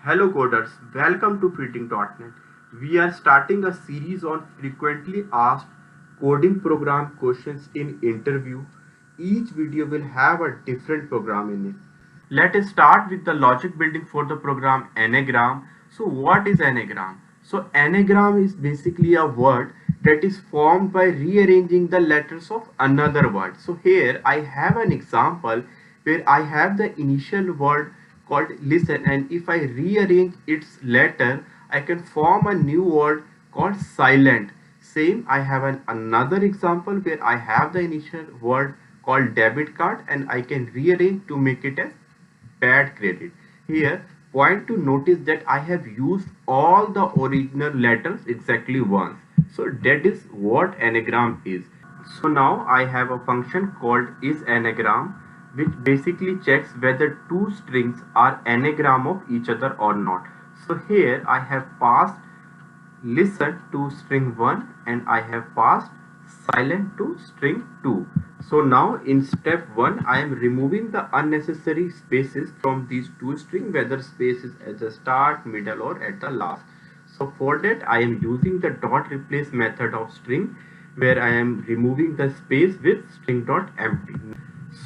Hello coders, welcome to Fitting.net. We are starting a series on frequently asked coding program questions in interview. Each video will have a different program in it. Let us start with the logic building for the program Anagram. So what is Anagram? So Anagram is basically a word that is formed by rearranging the letters of another word. So here I have an example where I have the initial word called listen, and if I rearrange its letter I can form a new word called silent. Same, I have another example where I have the initial word called debit card and I can rearrange to make it as bad credit. Here point to notice that I have used all the original letters exactly once. So that is what anagram is. So now I have a function called isAnagram, which basically checks whether two strings are anagram of each other or not. So here I have passed listen to string 1 and I have passed silent to string 2. So now in step 1 I am removing the unnecessary spaces from these two strings, whether space is at the start, middle or at the last. So for that I am using the dot replace method of string, where I am removing the space with string dot empty.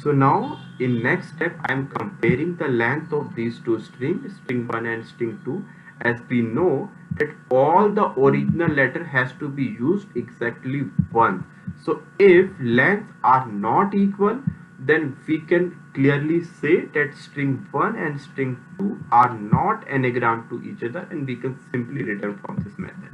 So now in next step I am comparing the length of these two strings, string 1 and string 2, as we know that all the original letter has to be used exactly once. So if lengths are not equal, then we can clearly say that string 1 and string 2 are not anagram to each other, and we can simply return from this method.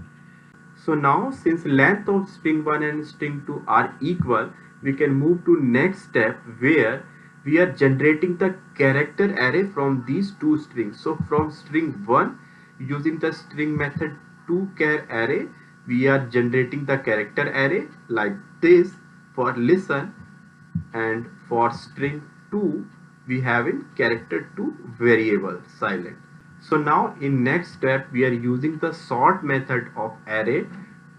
So now since length of string 1 and string 2 are equal, we can move to next step where we are generating the character array from these two strings. So from string 1, using the string method toChar array, we are generating the character array like this for listen, and for string 2 we have in character2 variable silent. So now in next step we are using the sort method of array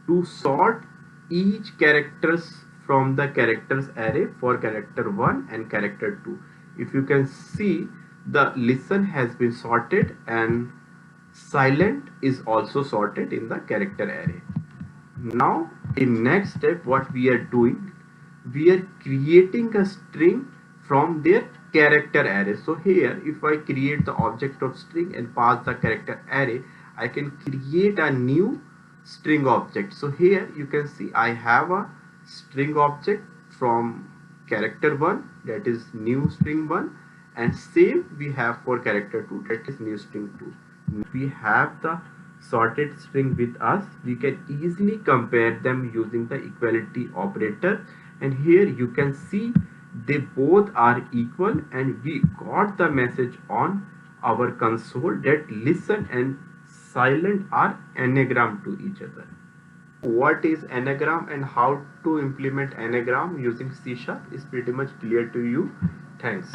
to sort each characters from the characters array for character 1 and character 2. If you can see, the listen has been sorted and silent is also sorted in the character array. Now in next step what we are doing, we are creating a string from their character array. So here if I create the object of string and pass the character array, I can create a new string object. So here you can see I have a string object from character 1, that is new string 1, and same we have for character 2, that is new string 2. We have the sorted string with us. We can easily compare them using the equality operator, and here you can see they both are equal, and we got the message on our console that listen and silent are anagram to each other. What is anagram and how to implement anagram using C# is pretty much clear to you. Thanks.